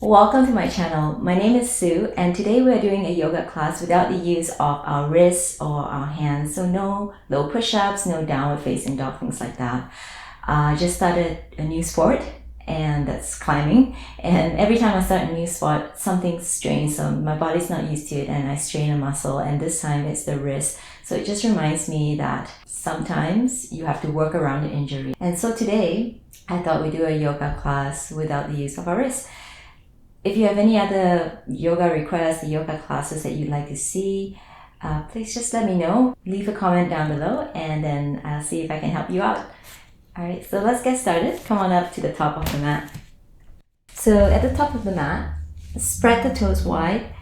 Welcome to my channel. My name is Sue and today we are doing a yoga class without the use of our wrists or our hands. So no low push-ups, no downward facing dog, things like that. I just started a new sport and that's climbing. And every time I start a new sport, something strains. So my body's not used to it and I strain a muscle, and this time it's the wrist. So it just reminds me that sometimes you have to work around the injury. And so today I thought we'd do a yoga class without the use of our wrists. If you have any other yoga requests, yoga classes that you'd like to see, please just let me know. Leave a comment down below and then I'll see if I can help you out. Alright, so let's get started. Come on up to the top of the mat. So at the top of the mat, spread the toes wide,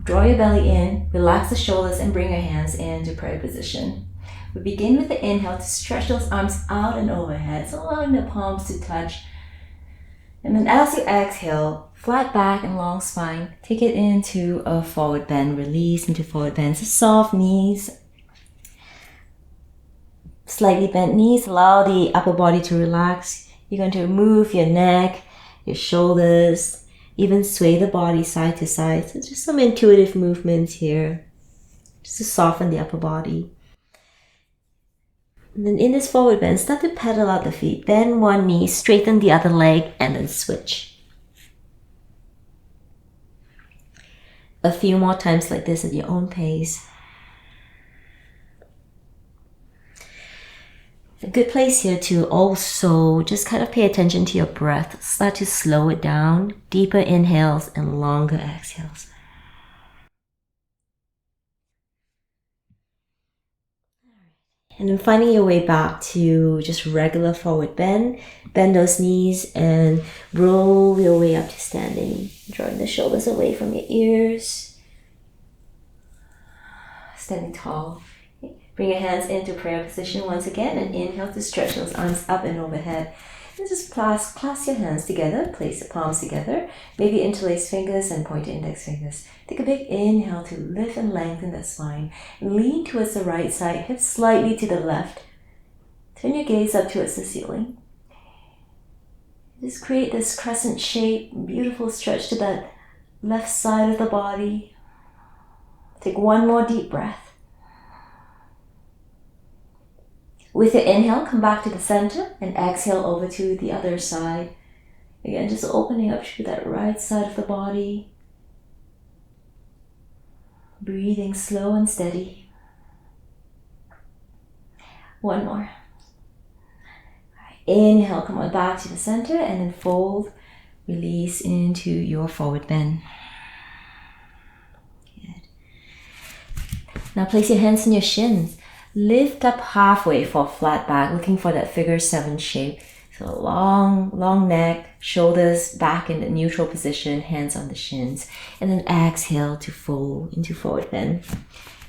draw your belly in, relax the shoulders and bring your hands into prayer position. We begin with the inhale to stretch those arms out and overhead, so allowing the palms to touch. And then as you exhale, flat back and long spine, take it into a forward bend, release into forward bend. So soft knees, slightly bent knees, allow the upper body to relax. You're going to move your neck, your shoulders, even sway the body side to side. So just some intuitive movements here, just to soften the upper body. And then in this forward bend, start to pedal out the feet. Bend one knee, straighten the other leg, and then switch. A few more times like this at your own pace. A good place here to also just kind of pay attention to your breath. Start to slow it down. Deeper inhales and longer exhales. And then finding your way back to just regular forward bend. Bend those knees and roll your way up to standing. Drawing the shoulders away from your ears. Standing tall. Bring your hands into prayer position once again and inhale to stretch those arms up and overhead. And just clasp your hands together, place the palms together, maybe interlace fingers and point your index fingers. Take a big inhale to lift and lengthen the spine. Lean towards the right side, hips slightly to the left. Turn your gaze up towards the ceiling. Just create this crescent shape, beautiful stretch to that left side of the body. Take one more deep breath. With your inhale, come back to the center and exhale over to the other side. Again, just opening up to that right side of the body. Breathing slow and steady. One more. Inhale, come on back to the center and then fold, release into your forward bend. Good. Now place your hands on your shins. Lift up halfway for a flat back, looking for that figure 7 shape. So long neck, shoulders back in the neutral position, hands on the shins. And then exhale to fold into forward bend.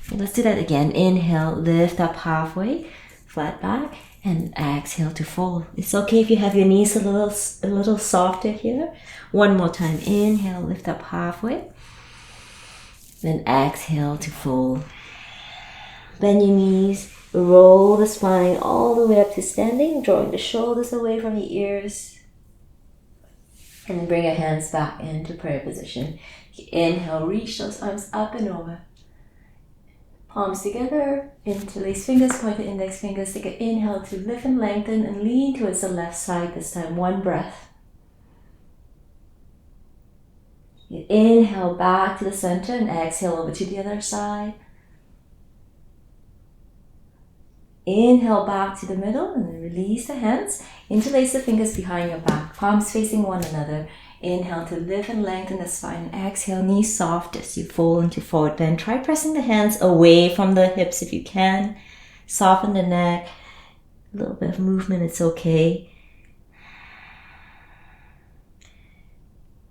And let's do that again. Inhale, lift up halfway, flat back, and exhale to fold. It's okay if you have your knees a little softer here. One more time. Inhale, lift up halfway. Then exhale to fold. Bend your knees, roll the spine all the way up to standing, drawing the shoulders away from your ears. And then bring your hands back into prayer position. Inhale, reach those arms up and over. Palms together, interlace fingers, point the index fingers. Take an inhale to lift and lengthen and lean towards the left side this time. One breath. You inhale back to the center and exhale over to the other side. Inhale back to the middle and then release the hands. Interlace the fingers behind your back, palms facing one another. Inhale to lift and lengthen the spine. Exhale, knees soft as you fold into forward bend. Try pressing the hands away from the hips if you can. Soften the neck. A little bit of movement, it's okay.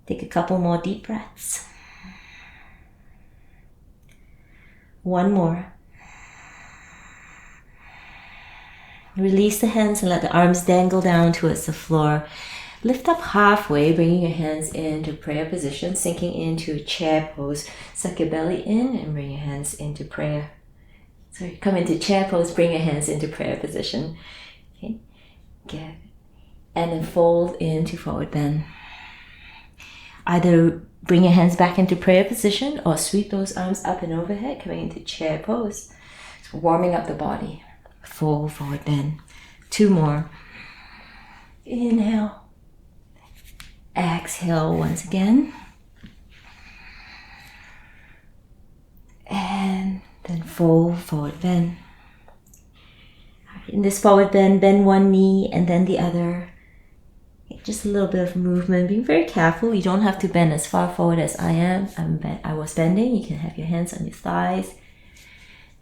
Take a couple more deep breaths. One more. Release the hands and let the arms dangle down towards the floor. Lift up halfway, bringing your hands into prayer position, sinking into a chair pose. Suck your belly in and bring your hands into prayer. Sorry, come into chair pose, bring your hands into prayer position. Okay, good. And then fold into forward bend. Either bring your hands back into prayer position or sweep those arms up and overhead, coming into chair pose. So warming up the body. Full forward bend. 2 more. Inhale. Exhale once again. And then full forward bend. In this forward bend, bend one knee and then the other. Just a little bit of movement. Being very careful. You don't have to bend as far forward as I am. I was bending. You can have your hands on your thighs.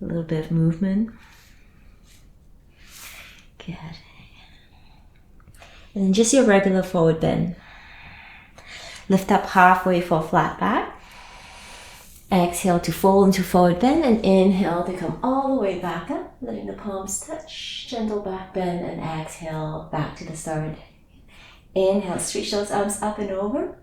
A little bit of movement. Good. And then just your regular forward bend. Lift up halfway for a flat back. Exhale to fold into forward bend and inhale to come all the way back up, letting the palms touch, gentle back bend, and exhale back to the start. Inhale, stretch those arms up and over,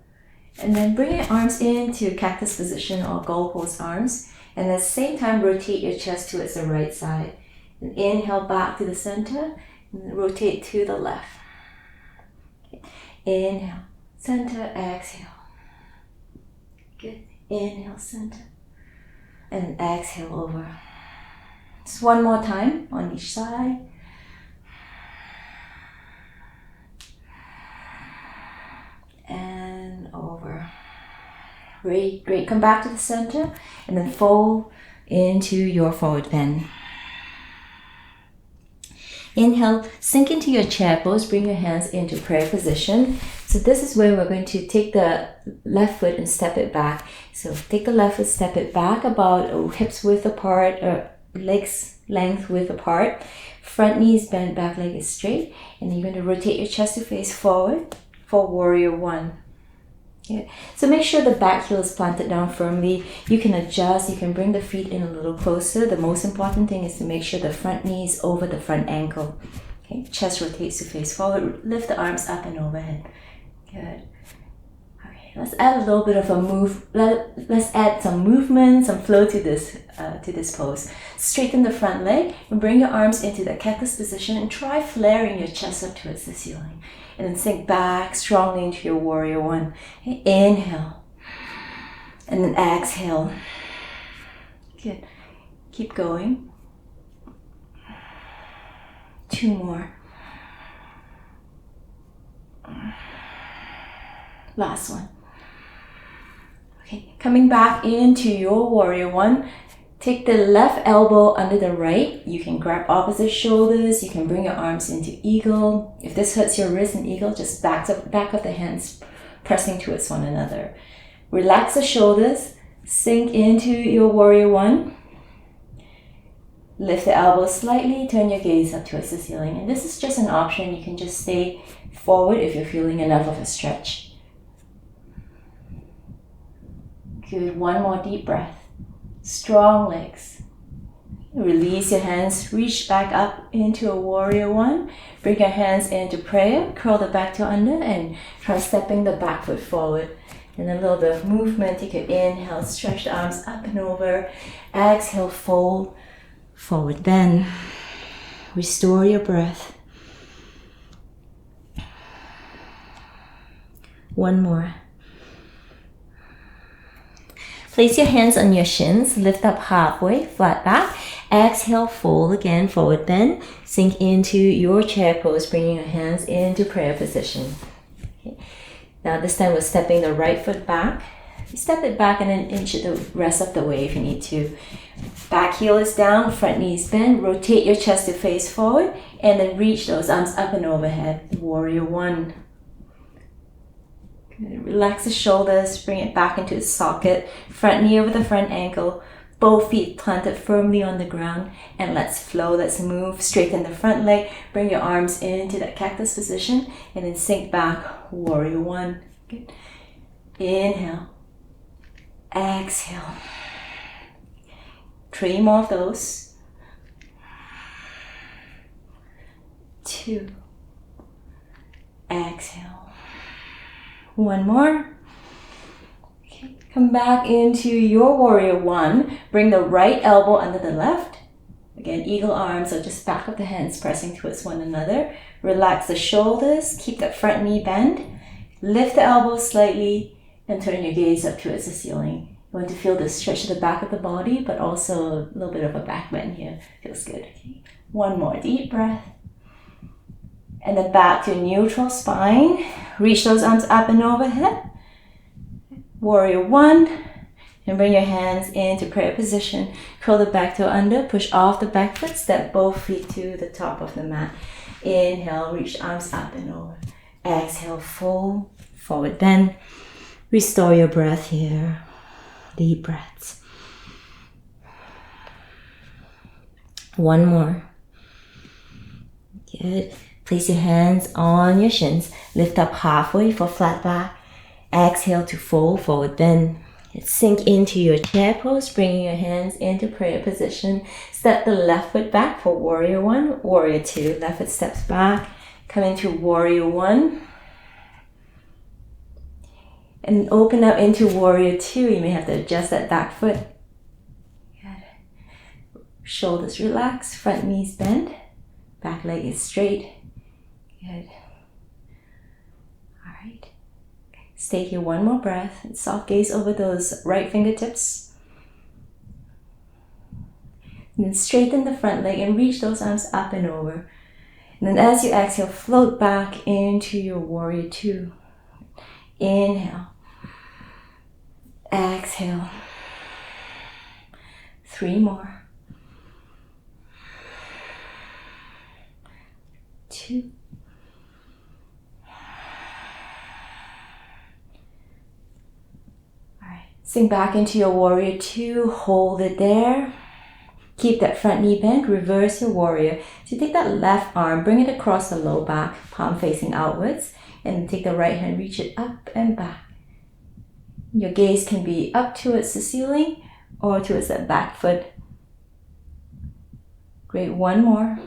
and then bring your arms into cactus position or goalpost arms, and at the same time rotate your chest towards the right side. And inhale back to the center, and rotate to the left. Okay. Inhale, center, exhale. Good. Inhale, center, and exhale over. Just one more time on each side. And over. Great, great. Come back to the center and then fold into your forward bend. Inhale, sink into your chair pose, bring your hands into prayer position. So this is where we're going to take the left foot and step it back. So take the left foot, step it back about hips width apart, or legs length width apart. Front knee is bent, back leg is straight. And then you're going to rotate your chest to face forward for warrior one. Okay. So make sure the back heel is planted down firmly. You can adjust, you can bring the feet in a little closer. The most important thing is to make sure the front knee is over the front ankle. Okay. Chest rotates to face forward. Lift the arms up and overhead. Good. Okay, let's add a little bit of a move. Let's add some movement, some flow to this pose. Straighten the front leg and bring your arms into the cactus position and try flaring your chest up towards the ceiling. And then sink back strongly into your warrior one. Okay, inhale. And then exhale. Good. Keep going. 2 more. Last one. Okay, coming back into your warrior one. Take the left elbow under the right. You can grab opposite shoulders. You can bring your arms into eagle. If this hurts your wrist in eagle, just back of the hands pressing towards one another. Relax the shoulders. Sink into your warrior one. Lift the elbows slightly. Turn your gaze up towards the ceiling. And this is just an option. You can just stay forward if you're feeling enough of a stretch. Good. One more deep breath. Strong legs. Release your hands. Reach back up into a warrior one. Bring your hands into prayer. Curl the back toe under and try stepping the back foot forward. And a little bit of movement. You can inhale, stretch the arms up and over. Exhale, fold, forward bend. Restore your breath. One more. Place your hands on your shins, lift up halfway, flat back. Exhale, fold again, forward bend. Sink into your chair pose, bringing your hands into prayer position. Okay. Now this time we're stepping the right foot back. You step it back and then inch it the rest of the way if you need to. Back heel is down, front knee is bent. Rotate your chest to face forward and then reach those arms up and overhead. Warrior one. Relax the shoulders, bring it back into its socket. Front knee over the front ankle. Both feet planted firmly on the ground. And let's flow, let's move. Straighten the front leg. Bring your arms into that cactus position. And then sink back, warrior one. Good. Inhale. Exhale. 3 more of those. 2. Exhale. 1 more. Okay. Come back into your warrior one. Bring the right elbow under the left. Again, eagle arms or just back of the hands pressing towards one another. Relax the shoulders. Keep that front knee bent. Lift the elbows slightly And turn your gaze up towards the ceiling. You want to feel the stretch of the back of the body, but also a little bit of a back bend here. Feels good. Okay. One more deep breath. And then back to neutral spine. Reach those arms up and overhead. Warrior one. And bring your hands into prayer position. Curl the back toe under. Push off the back foot. Step both feet to the top of the mat. Inhale, reach arms up and over. Exhale, fold, forward bend. Restore your breath here. Deep breaths. One more. Good. Place your hands on your shins. Lift up halfway for flat back. Exhale to fold, forward bend. Sink into your chair pose, bringing your hands into prayer position. Step the left foot back for warrior one, warrior two. Left foot steps back. Come into warrior one. And open up into warrior two. You may have to adjust that back foot. Good. Shoulders relax, front knees bend. Back leg is straight. Good. All right. Stay here one more breath. And soft gaze over those right fingertips. And then straighten the front leg and reach those arms up and over. And then as you exhale, float back into your warrior two. Inhale. Exhale. 3 more. 2. All right. Sink back into your warrior two. Hold it there. Keep that front knee bent. Reverse your warrior. So take that left arm, bring it across the low back, palm facing outwards. And take the right hand, reach it up and back. Your gaze can be up towards the ceiling or towards that back foot. Great, 1 more.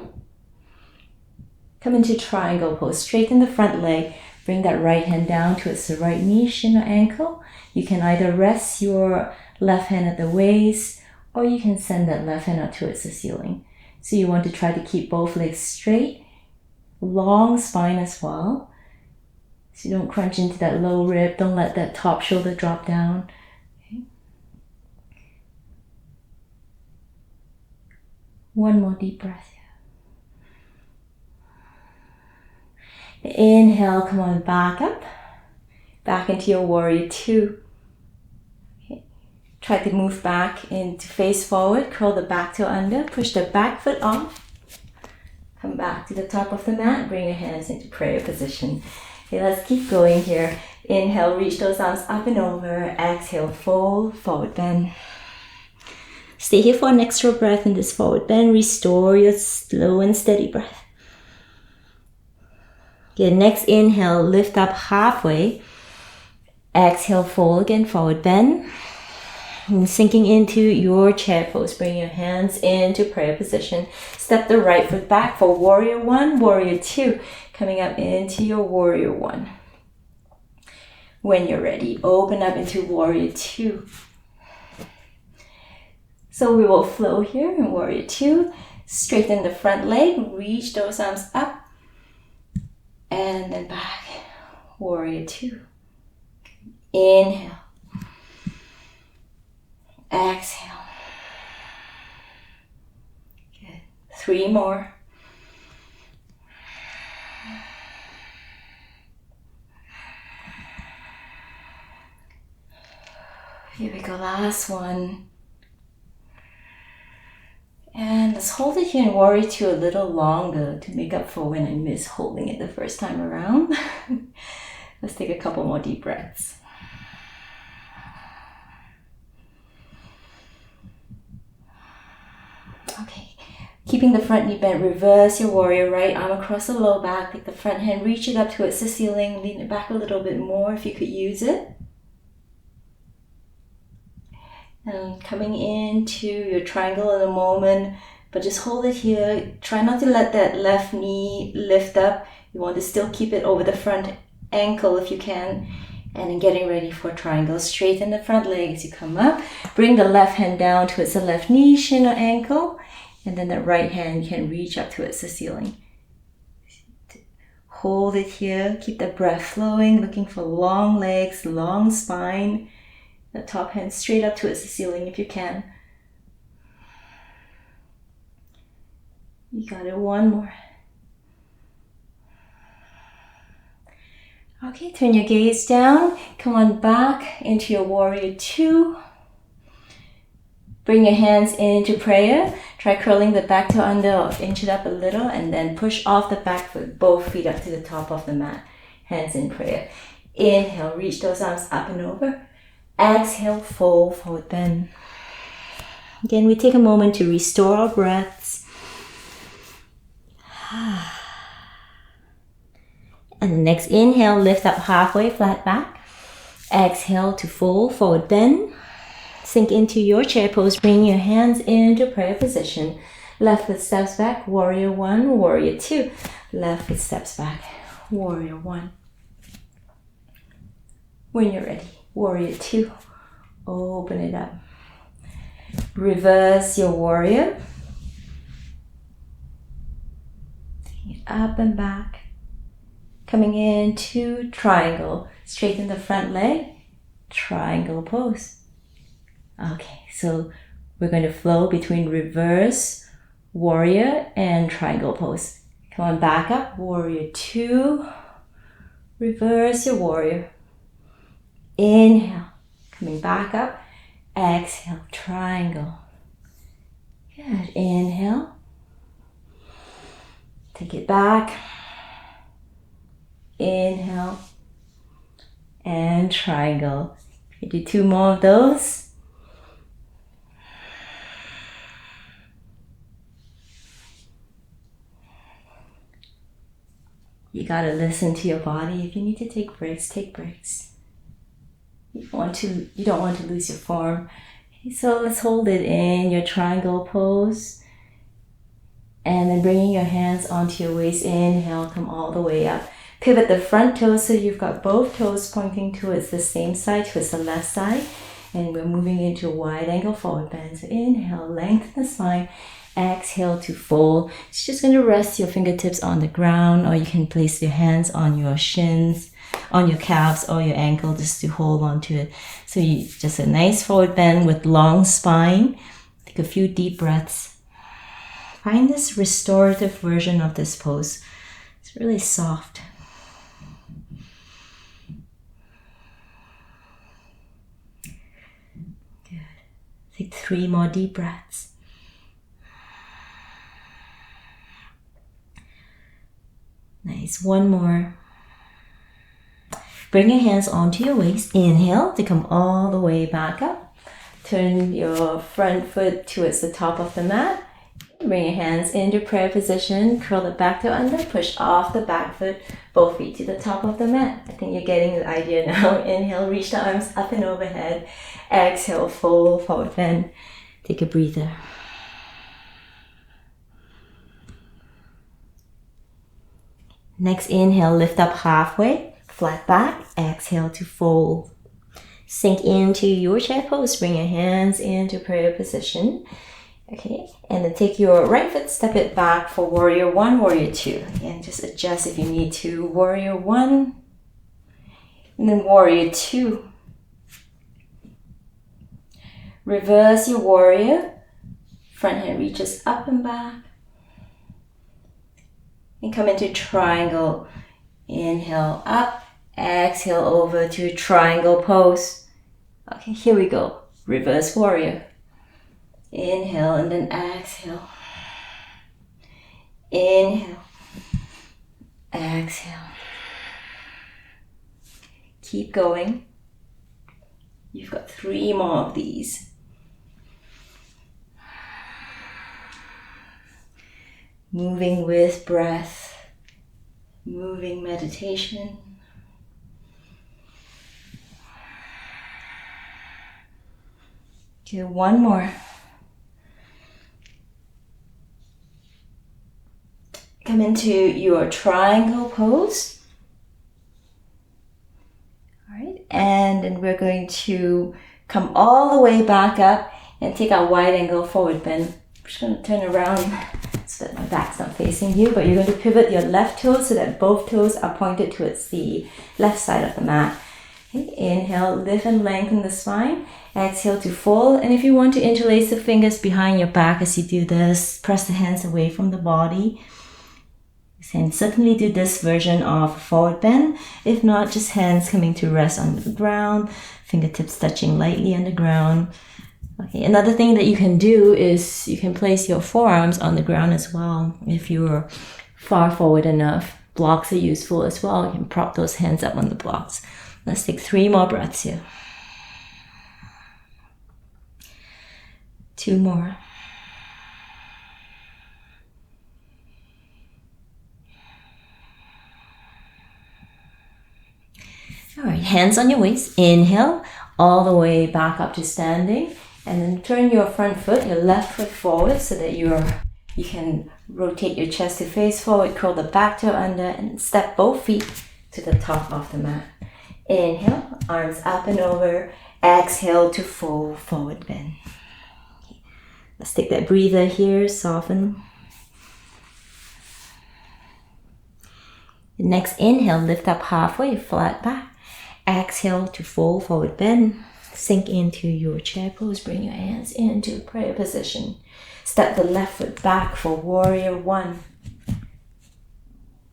Come into triangle pose. Straighten the front leg. Bring that right hand down towards the right knee, shin or ankle. You can either rest your left hand at the waist or you can send that left hand up towards the ceiling. So you want to try to keep both legs straight. Long spine as well. So you don't crunch into that low rib. Don't let that top shoulder drop down. Okay. 1 more deep breath. Inhale, come on, back up. Back into your warrior two. Okay. Try to move back into face forward. Curl the back toe under. Push the back foot off. Come back to the top of the mat. Bring your hands into prayer position. Okay, let's keep going here. Inhale, reach those arms up and over. Exhale, fold, forward bend. Stay here for an extra breath in this forward bend. Restore your slow and steady breath. Okay, next inhale, lift up halfway. Exhale, fold again, forward bend. And sinking into your chair pose. Bring your hands into prayer position. Step the right foot back for warrior one, warrior two. Coming up into your warrior one. When you're ready, open up into warrior two. So we will flow here in warrior two. Straighten the front leg, reach those arms up. And then back, warrior two. Inhale. Exhale. Good. 3 more. Here we go, last one. And let's hold it here in warrior two a little longer to make up for when I missed holding it the first time around. Let's take a couple more deep breaths. Okay, keeping the front knee bent, reverse your warrior, right arm across the low back. Take the front hand, reach it up towards the ceiling, lean it back a little bit more if you could use it. And coming into your triangle in a moment, but just hold it here. Try not to let that left knee lift up. You want to still keep it over the front ankle if you can. And then getting ready for triangle. Straighten the front leg as you come up. Bring the left hand down towards the left knee, shin or ankle. And then the right hand can reach up towards the ceiling. Hold it here. Keep the breath flowing, looking for long legs, long spine. The top hand straight up towards the ceiling if you can. You got it. One more. Okay, turn your gaze down. Come on back into your warrior two. Bring your hands into prayer. Try curling the back toe under or inch it up a little and then push off the back foot, both feet up to the top of the mat. Hands in prayer. Inhale, reach those arms up and over. Exhale, fold, forward bend. Again, we take a moment to restore our breaths. And the next inhale, lift up halfway, flat back. Exhale to fold, forward bend. Sink into your chair pose. Bring your hands into prayer position. Left foot steps back, warrior one, warrior two. Left foot steps back, warrior one. When you're ready, warrior two. Open it up. Reverse your warrior. Take it up and back. Coming into triangle. Straighten the front leg. Triangle pose. Okay, so we're going to flow between reverse, warrior, and triangle pose. Come on, back up, warrior two. Reverse your warrior. Inhale, coming back up. Exhale, triangle. Good, inhale. Take it back. Inhale. And triangle. You do two more of those. You gotta listen to your body. If you need to take breaks, take breaks. You don't want to lose your form. So let's hold it in your triangle pose. And then bringing your hands onto your waist. Inhale, come all the way up. Pivot the front toes so you've got both toes pointing towards the same side, towards the left side. And we're moving into a wide angle forward bend. So inhale, lengthen the spine. Exhale to fold. It's just going to rest your fingertips on the ground, or you can place your hands on your shins, on your calves or your ankle just to hold on to it. So you just a nice forward bend with long spine. Take a few deep breaths. Find this restorative version of this pose. It's really soft. Good. Take 3 more deep breaths. Nice. One more. Bring your hands onto your waist. Inhale to come all the way back up. Turn your front foot towards the top of the mat. Bring your hands into prayer position. Curl the back toe under. Push off the back foot. Both feet to the top of the mat. I think you're getting the idea now. Inhale, reach the arms up and overhead. Exhale, fold, forward bend. Take a breather. Next inhale, lift up halfway, flat back. Exhale to fold. Sink into your chair pose. Bring your hands into prayer position. Okay, and then take your right foot, step it back for warrior one, warrior two. Again, just adjust if you need to. Warrior one, and then warrior two. Reverse your warrior. Front hand reaches up and back. And come into triangle. Inhale up, exhale over to triangle pose. Okay, here we go. Reverse warrior. Inhale and then exhale. Inhale. Exhale. Keep going. You've got 3 more of these. Moving with breath, moving meditation. Okay, one more. Come into your triangle pose. All right, and then we're going to come all the way back up and take our wide angle forward bend. I'm just going to turn around so that my back's not facing you, but you're going to pivot your left toes so that both toes are pointed towards the left side of the mat. Okay, inhale, lift and lengthen the spine. Exhale to fold. And if you want to interlace the fingers behind your back as you do this, press the hands away from the body. You can certainly do this version of forward bend. If not, just hands coming to rest on the ground, fingertips touching lightly on the ground. Okay, another thing that you can do is you can place your forearms on the ground as well. If you're far forward enough, blocks are useful as well. You can prop those hands up on the blocks. Let's take 3 more breaths here. 2 more. All right, hands on your waist. Inhale, all the way back up to standing. And then turn your front foot, your left foot forward so that you can rotate your chest to face forward, curl the back toe under, and step both feet to the top of the mat. Inhale, arms up and over. Exhale to full forward bend. Okay. Let's take that breather here, soften. Next inhale, lift up halfway, flat back. Exhale to full forward bend. Sink into your chair pose. Bring your hands into prayer position. Step the left foot back for warrior 1.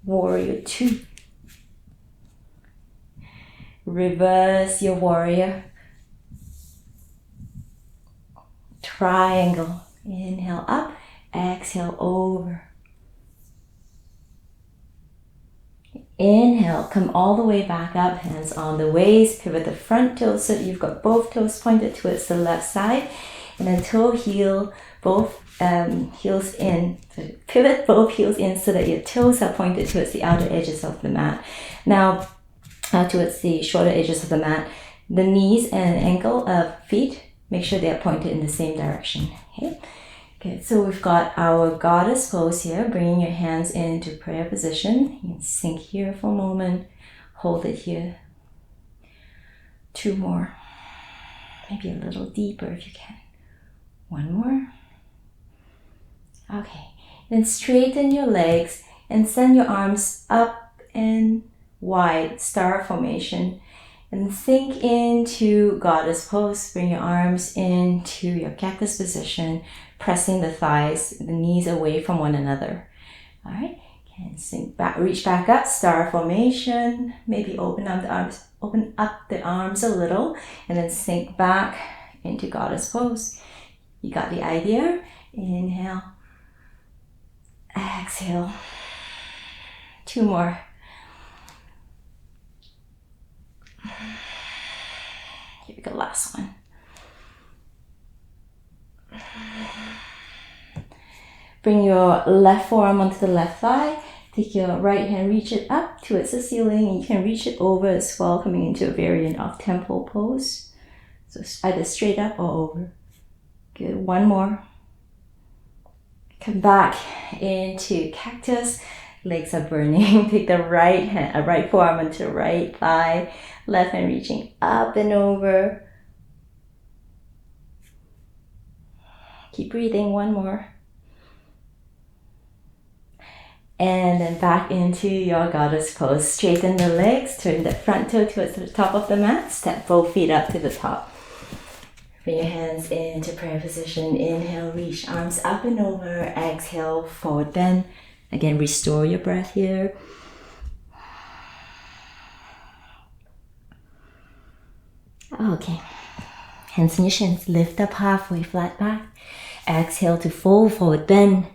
Warrior 2. Reverse your warrior. Triangle. Inhale up. Exhale over. Inhale, come all the way back up, hands on the waist, pivot the front toes so that you've got both toes pointed towards the left side, and then toe heel, both heels in. So pivot both heels in so that your toes are pointed towards the outer edges of the mat. Now, towards the shorter edges of the mat, the knees and ankle of feet, make sure they are pointed in the same direction. Okay, so we've got our goddess pose here, bringing your hands into prayer position. You can sink here for a moment, hold it here. 2 more, maybe a little deeper if you can. 1 more. Okay, then straighten your legs and send your arms up and wide, star formation. And sink into goddess pose. Bring your arms into your cactus position, pressing the thighs, the knees away from one another. All right, and sink back, reach back up, star formation. Maybe open up the arms a little, and then sink back into goddess pose. You got the idea? Inhale, exhale. 2 more. Here we go, last one. Bring your left forearm onto the left thigh. Take your right hand, reach it up towards the ceiling, and you can reach it over as well, coming into a variant of temple pose. So either straight up or over. Good, 1 more. Come back into cactus. Legs are burning. Take the right forearm onto the right thigh. Left hand reaching up and over. Keep breathing. 1 more. And then back into your goddess pose. Straighten the legs. Turn the front toe towards the top of the mat. Step both feet up to the top. Bring your hands into prayer position. Inhale, reach arms up and over. Exhale, forward bend. Again, restore your breath here. Okay. Hands on your shins. Lift up halfway, flat back. Exhale to full forward bend.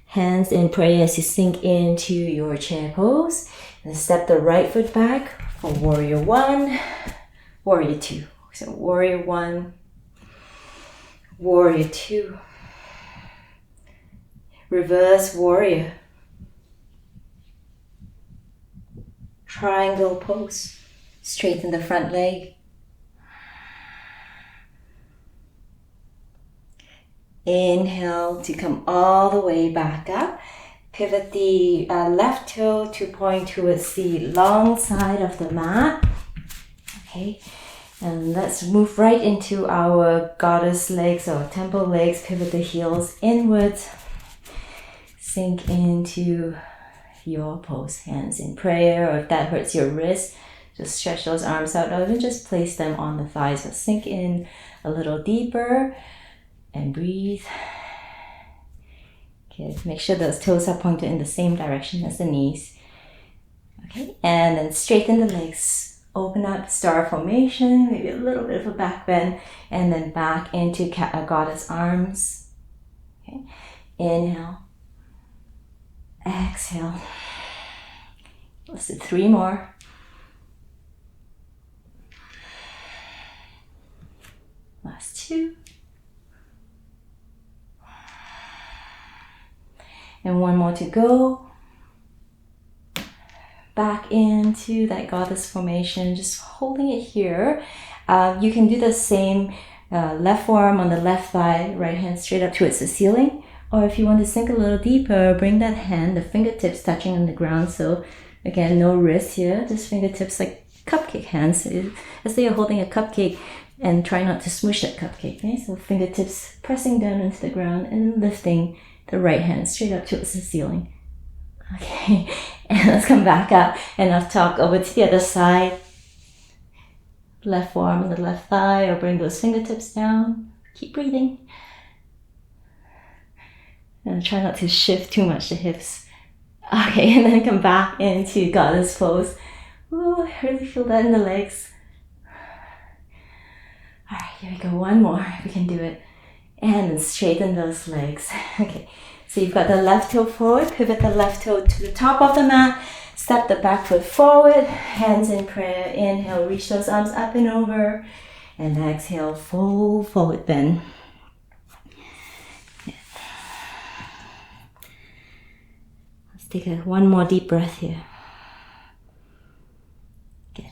Hands in prayer as you sink into your chair pose. And step the right foot back for warrior 1, warrior 2. So warrior 1, warrior 2. Reverse warrior. Triangle pose. Straighten the front leg. Inhale to come all the way back up. Pivot the left toe to point towards the long side of the mat. Okay, and let's move right into our goddess legs or temple legs. Pivot the heels inwards. Sink into your pose, hands in prayer, or if that hurts your wrist, just stretch those arms out, or even just place them on the thighs. So sink in a little deeper and breathe. Good. Make sure those toes are pointed in the same direction as the knees. Okay, and then straighten the legs. Open up, star formation, maybe a little bit of a back bend, and then back into goddess arms. Okay, inhale. Exhale. Let's do 3 more. Last 2. And 1 more to go. Back into that goddess formation, just holding it here. You can do the same left forearm on the left thigh, right hand straight up towards the ceiling. Or if you want to sink a little deeper, bring that hand, the fingertips touching on the ground. So again, no wrist here, just fingertips like cupcake hands, as though you're holding a cupcake, and try not to smush that cupcake. Okay? So fingertips pressing down into the ground and lifting the right hand straight up towards the ceiling. Okay, and let's come back up and I'll talk over to the other side. Left forearm on the left thigh, or bring those fingertips down. Keep breathing. And try not to shift too much the hips. Okay, and then come back into goddess pose. Ooh, I really feel that in the legs. Alright, here we go. 1 more, if we can do it. And then straighten those legs. Okay, so you've got the left toe forward, pivot the left toe to the top of the mat, step the back foot forward, hands in prayer. Inhale, reach those arms up and over. And exhale, full forward bend. Take 1 more deep breath here. Good.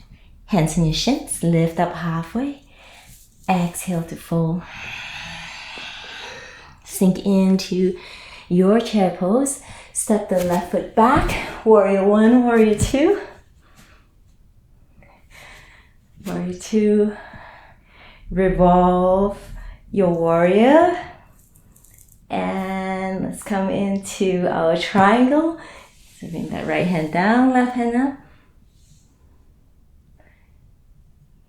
Hands in your shins, lift up halfway. Exhale to fold. Sink into your chair pose. Step the left foot back. Warrior 1, warrior 2. Warrior 2. Revolve your warrior. And let's come into our triangle. So bring that right hand down, left hand up.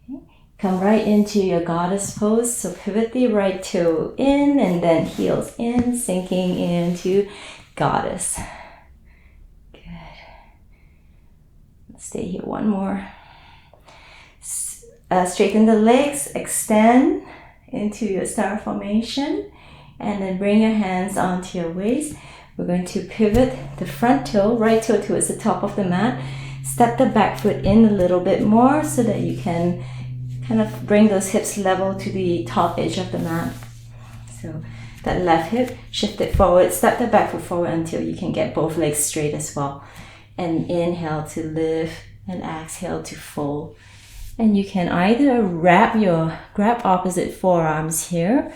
Okay. Come right into your goddess pose. So pivot the right toe in and then heels in, sinking into goddess. Good. Let's stay here 1 more. Straighten the legs, extend into your star formation. And then bring your hands onto your waist. We're going to pivot the front toe, right toe towards the top of the mat. Step the back foot in a little bit more so that you can kind of bring those hips level to the top edge of the mat. So that left hip, shift it forward, step the back foot forward until you can get both legs straight as well. And inhale to lift and exhale to fold. And you can either grab opposite forearms here,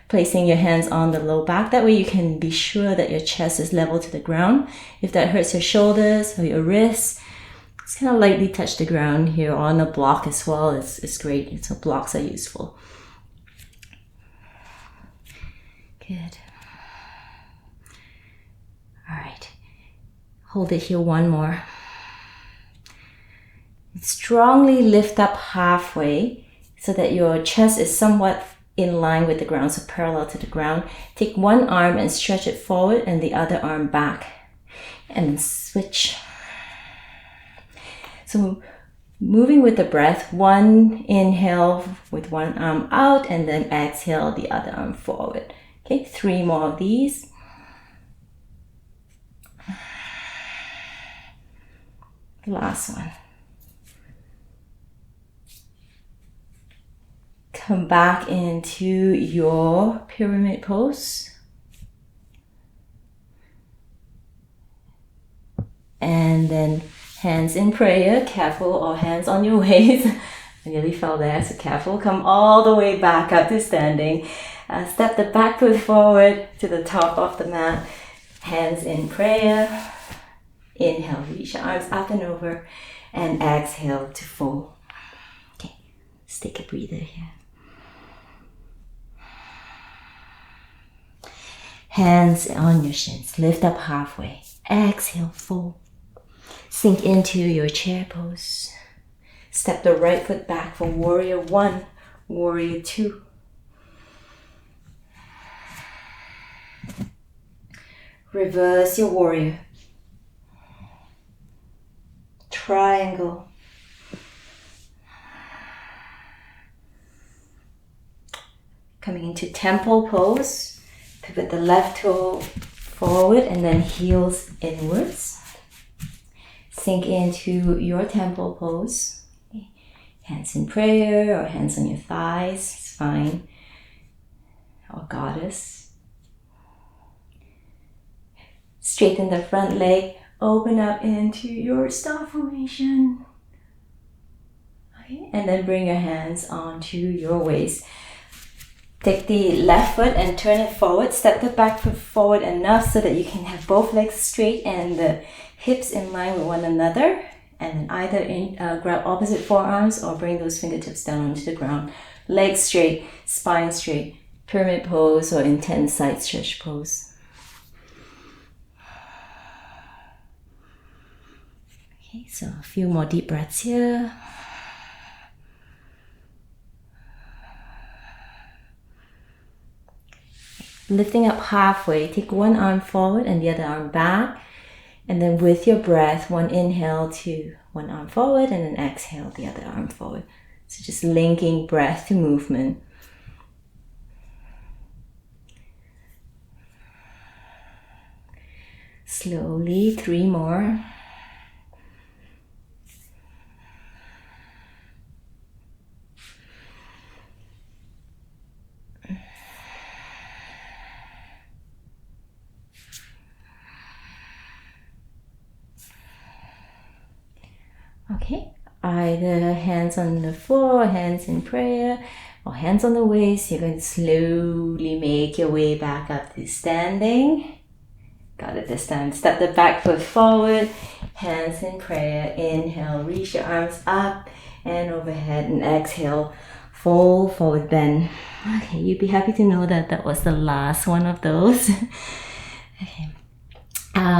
placing your hands on the low back. That way you can be sure that your chest is level to the ground. If that hurts your shoulders or your wrists, just kind of lightly touch the ground here on a block as well. It's great. So blocks are useful. Good. All right. Hold it here 1 more. Strongly lift up halfway so that your chest is somewhat in line with the ground, so parallel to the ground. Take 1 arm and stretch it forward and the other arm back. And switch. So moving with the breath, 1 inhale with 1 arm out and then exhale the other arm forward. Okay, 3 more of these. The last one. Come back into your pyramid pose. And then hands in prayer, careful, or hands on your waist. I nearly fell there, so careful. Come all the way back up to standing. Step the back foot forward to the top of the mat. Hands in prayer. Inhale, reach your arms up and over. And exhale to fold. Okay, let's take a breather here. Hands on your shins. Lift up halfway. Exhale, fold. Sink into your chair pose. Step the right foot back for warrior one, warrior two. Reverse your warrior. Triangle. Coming into temple pose. Pivot the left toe forward and then heels inwards. Sink into your temple pose. Hands in prayer or hands on your thighs, it's fine. Or goddess. Straighten the front leg, open up into your star formation. Okay, and then bring your hands onto your waist. Take the left foot and turn it forward. Step the back foot forward enough so that you can have both legs straight and the hips in line with one another. And then either grab opposite forearms or bring those fingertips down onto the ground. Legs straight, spine straight. Pyramid pose or intense side stretch pose. Okay, so a few more deep breaths here. Lifting up halfway, take one arm forward and the other arm back. And then with your breath, one inhale to one arm forward and then exhale the other arm forward. So just linking breath to movement. Slowly, 3 more. Okay, either hands on the floor, hands in prayer, or hands on the waist. You're going to slowly make your way back up to standing. Got it this time. Step the back foot forward, hands in prayer. Inhale, reach your arms up and overhead, and exhale, fold forward bend. Okay, you'd be happy to know that that was the last one of those. Okay.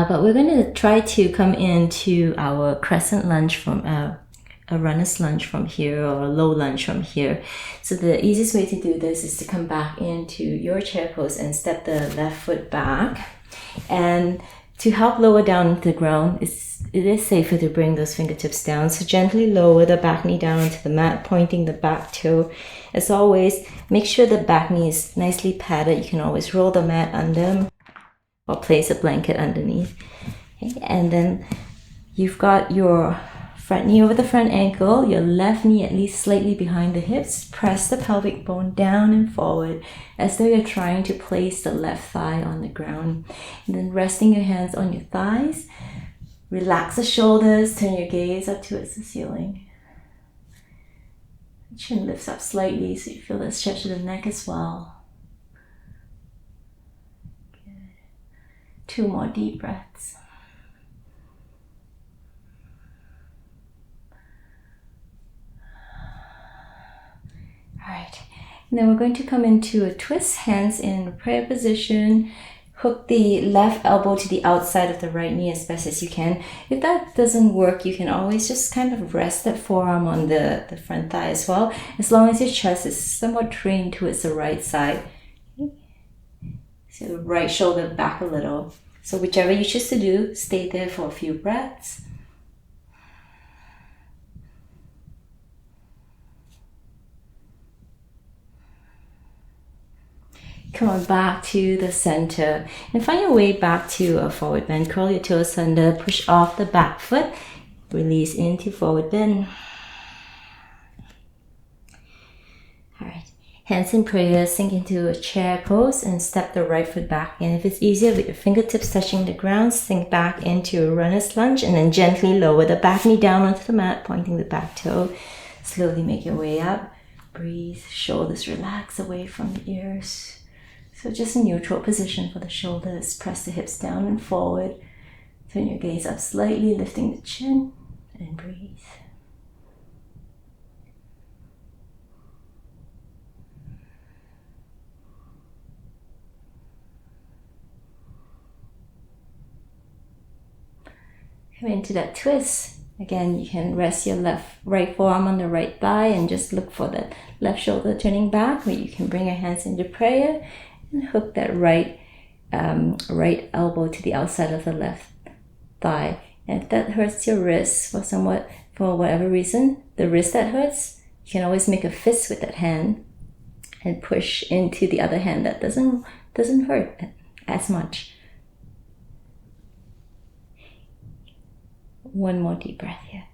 But we're going to try to come into our crescent lunge from a runner's lunge from here or a low lunge from here. So the easiest way to do this is to come back into your chair pose and step the left foot back. And to help lower down to the ground, it is safer to bring those fingertips down. So gently lower the back knee down onto the mat, pointing the back toe. As always, make sure the back knee is nicely padded. You can always roll the mat under or place a blanket underneath. Okay, and then you've got your front knee over the front ankle, your left knee at least slightly behind the hips. Press the pelvic bone down and forward as though you're trying to place the left thigh on the ground. And then resting your hands on your thighs, relax the shoulders, turn your gaze up towards the ceiling. Chin lifts up slightly so you feel the stretch of the neck as well. 2 more deep breaths. Alright, and then we're going to come into a twist, hands in prayer position. Hook the left elbow to the outside of the right knee as best as you can. If that doesn't work, you can always just kind of rest that forearm on the front thigh as well, as long as your chest is somewhat trained towards the right side. So the right shoulder back a little. So whichever you choose to do, stay there for a few breaths. Come on back to the center and find your way back to a forward bend. Curl your toes under, push off the back foot, release into forward bend. Alright. Hands in prayer, sink into a chair pose and step the right foot back. And if it's easier with your fingertips touching the ground, sink back into a runner's lunge and then gently lower the back knee down onto the mat, pointing the back toe. Slowly make your way up. Breathe, shoulders relax away from the ears. So just a neutral position for the shoulders. Press the hips down and forward. Turn your gaze up slightly, lifting the chin and breathe. Come into that twist. Again, you can rest your right forearm on the right thigh and just look for that left shoulder turning back, where you can bring your hands into prayer and hook that right elbow to the outside of the left thigh. And if that hurts your wrist for whatever reason, the wrist that hurts, you can always make a fist with that hand and push into the other hand that doesn't hurt as much. One more deep breath here.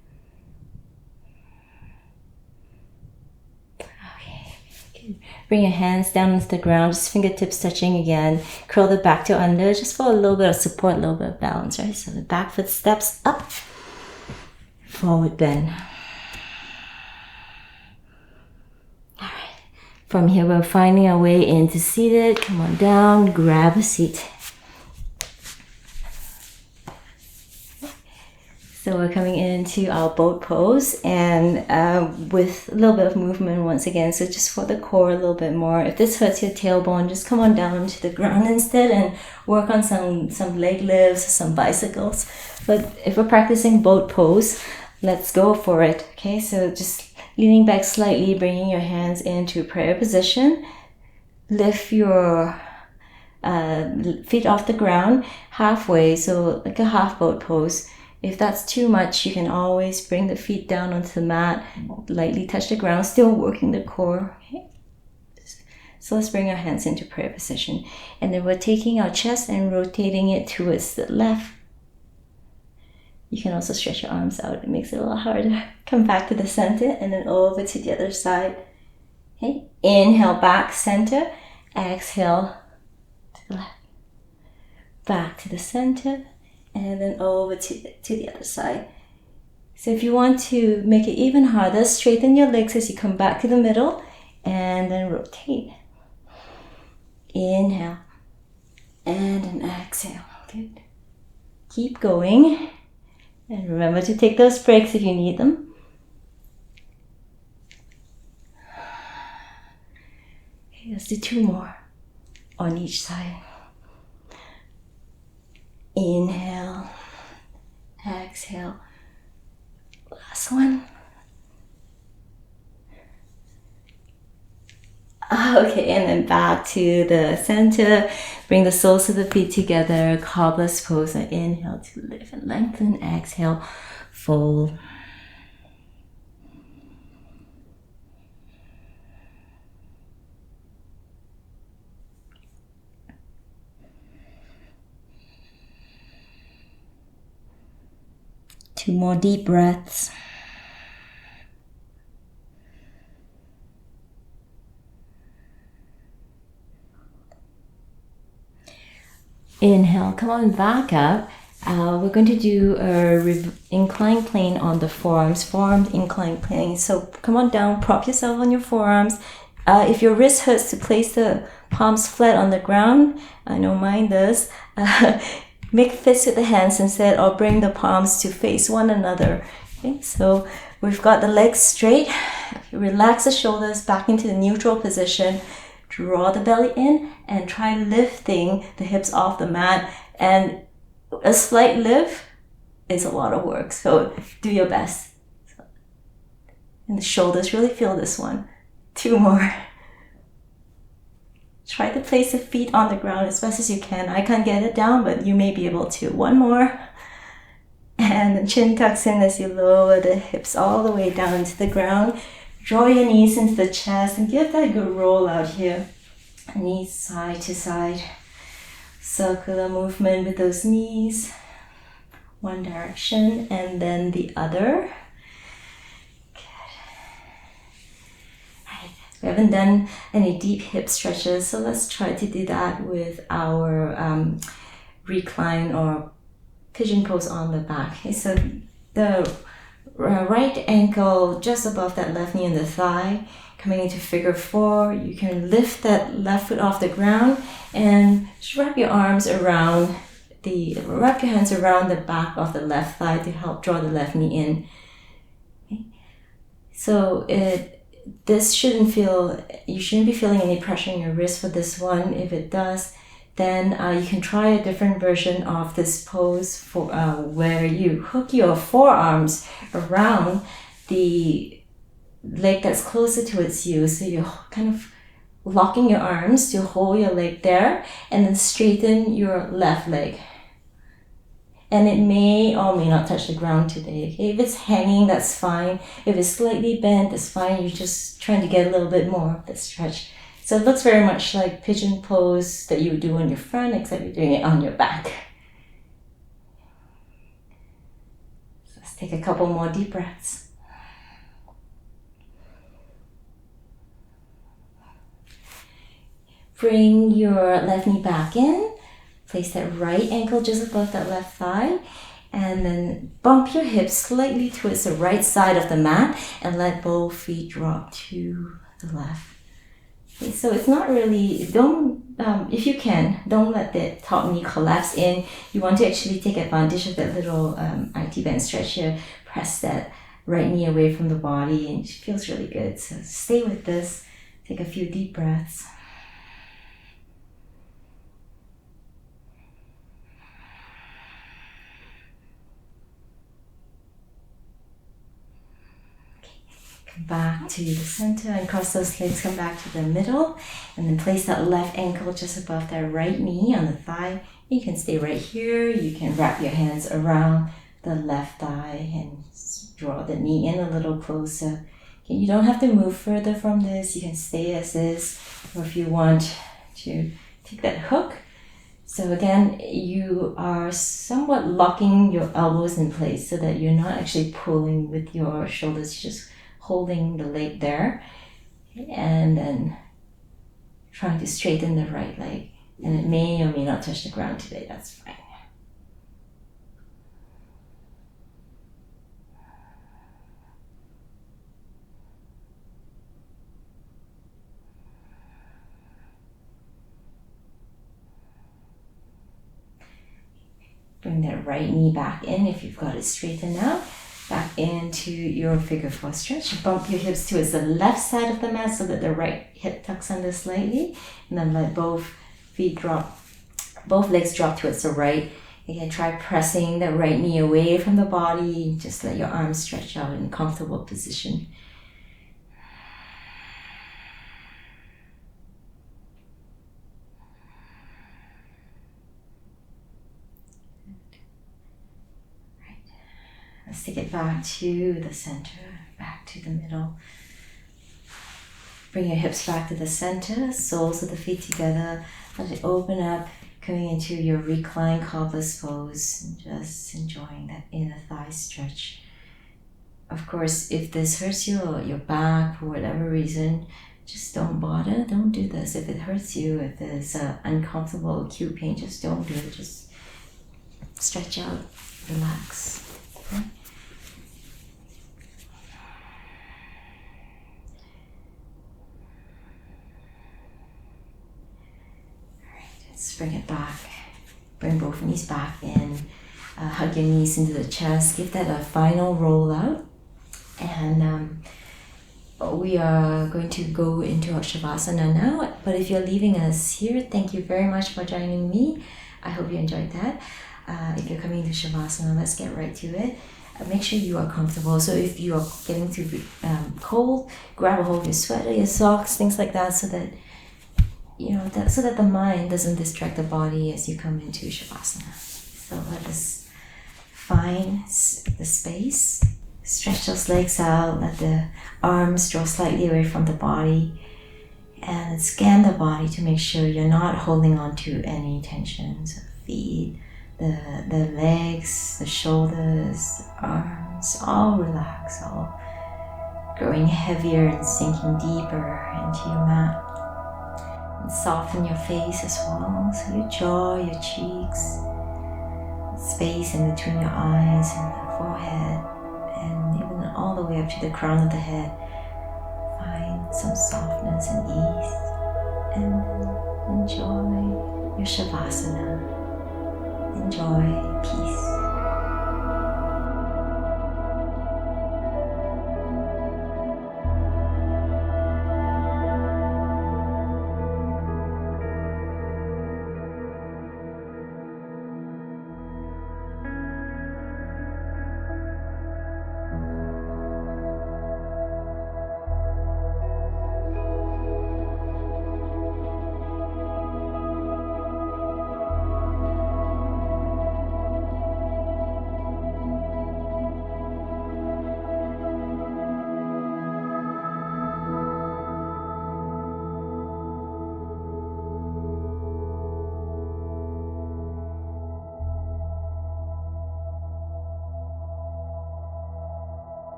Okay, good. Bring your hands down into the ground, just fingertips touching again. Curl the back toe under, just for a little bit of support, a little bit of balance, right? So the back foot steps up, forward bend. All right. From here, we're finding our way into seated. Come on down, grab a seat. So we're coming into our boat pose, and with a little bit of movement once again. So just for the core a little bit more. If this hurts your tailbone, just come on down to the ground instead and work on some leg lifts, some bicycles. But if we're practicing boat pose, let's go for it. Okay, so just leaning back slightly, bringing your hands into prayer position. Lift your feet off the ground halfway, so like a half boat pose. If that's too much, you can always bring the feet down onto the mat, lightly touch the ground, still working the core. Okay. So let's bring our hands into prayer position. And then we're taking our chest and rotating it towards the left. You can also stretch your arms out. It makes it a little harder. Come back to the center and then over to the other side. Okay. Inhale, back, center. Exhale to the left. Back to the center. And then over to the other side. So if you want to make it even harder, straighten your legs as you come back to the middle and then rotate. Inhale and an exhale. Good. Keep going. And remember to take those breaks if you need them. Okay, let's do 2 more on each side. Inhale, exhale, last one. Okay, and then back to the center. Bring the soles of the feet together, cobbler's pose. Inhale to lift and lengthen, exhale, fold. Two more deep breaths. Inhale, come on back up. We're going to do a inclined plane on the forearms, inclined plane. So come on down, prop yourself on your forearms. If your wrist hurts, to place the palms flat on the ground. I know mine does. Make fists with the hands instead, or bring the palms to face one another. Okay, so we've got the legs straight. Relax the shoulders back into the neutral position. Draw the belly in and try lifting the hips off the mat. And a slight lift is a lot of work, so do your best. And the shoulders, really feel this one. 2 more. Try to place the feet on the ground as best as you can. I can't get it down, but you may be able to. 1 more. And the chin tucks in as you lower the hips all the way down to the ground. Draw your knees into the chest and give that a good roll out here. Knees side to side. Circular movement with those knees. One direction and then the other. We haven't done any deep hip stretches, so let's try to do that with our recline or pigeon pose on the back. Okay, so the right ankle just above that left knee and the thigh, coming into figure 4. You can lift that left foot off the ground and just wrap your hands around the back of the left thigh to help draw the left knee in. Okay. So you shouldn't be feeling any pressure in your wrist for this one. If it does, Then you can try a different version of this pose for where you hook your forearms around the leg that's closer towards you. So you're kind of locking your arms to hold your leg there, and then straighten your left leg. And it may or may not touch the ground today. Okay? If it's hanging, that's fine. If it's slightly bent, that's fine. You're just trying to get a little bit more of the stretch. So it looks very much like pigeon pose that you would do on your front, except you're doing it on your back. So let's take a couple more deep breaths. Bring your left knee back in. Place that right ankle just above that left thigh. And then bump your hips slightly towards the right side of the mat and let both feet drop to the left. Okay, so it's not really, if you can, don't let the top knee collapse in. You want to actually take advantage of that little IT band stretch here. Press that right knee away from the body, and it feels really good. So stay with this. Take a few deep breaths. Come back to the center and cross those legs, come back to the middle, and then place that left ankle just above that right knee on the thigh. You can stay right here. You can wrap your hands around the left thigh and draw the knee in a little closer. Okay, you don't have to move further from this. You can stay as is, or if you want to take that hook. So again, you are somewhat locking your elbows in place so that you're not actually pulling with your shoulders, just holding the leg there, and then trying to straighten the right leg. And it may or may not touch the ground today, that's fine. Bring that right knee back in if you've got it straightened out. Back into your figure four stretch. Bump your hips towards the left side of the mat so that the right hip tucks under slightly. And then let both feet drop, both legs drop towards the right. Again, try pressing the right knee away from the body. Just let your arms stretch out in a comfortable position. Let's take it back to the center, back to the middle. Bring your hips back to the center, soles of the feet together. Let it open up, coming into your reclined Cobbler pose, and just enjoying that inner thigh stretch. Of course, if this hurts you or your back for whatever reason, just don't bother, don't do this. If it hurts you, if there's uncomfortable acute pain, just don't do it. Just stretch out, relax. Okay? Let's bring it back. Bring both knees back in. Hug your knees into the chest. Give that a final roll out. And we are going to go into our Savasana now. But if you're leaving us here, thank you very much for joining me. I hope you enjoyed that. If you're coming to Savasana, let's get right to it. Make sure you are comfortable. So if you are getting too cold, grab a hold of your sweater, your socks, things like that, so that so that the mind doesn't distract the body as you come into Shavasana. So let us find the space. Stretch those legs out. Let the arms draw slightly away from the body. And scan the body to make sure you're not holding on to any tension. So feet, the legs, the shoulders, the arms, all relax, all growing heavier and sinking deeper into your mat. And soften your face as well, so your jaw, your cheeks, space in between your eyes and the forehead, and even all the way up to the crown of the head. Find some softness and ease, and enjoy your Shavasana. Enjoy peace.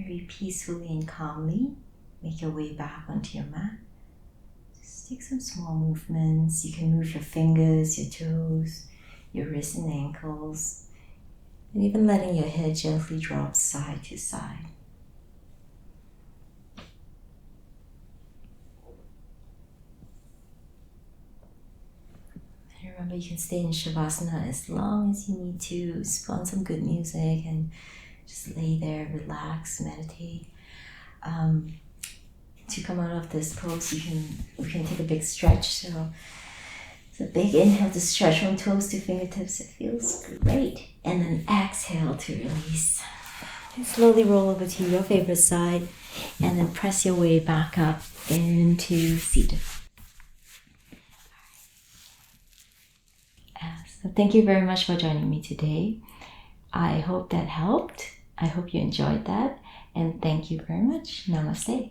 Very peacefully and calmly make your way back onto your mat. Just take some small movements. You can move your fingers, your toes, your wrists and ankles, and even letting your head gently drop side to side. And remember, you can stay in Savasana as long as you need to. Put on some good music and just lay there, relax, meditate. To come out of this pose, we can take a big stretch. So it's a big inhale to stretch from toes to fingertips. It feels great. And then exhale to release. And slowly roll over to your favorite side and then press your way back up into seated. So thank you very much for joining me today. I hope that helped. I hope you enjoyed that. And thank you very much. Namaste.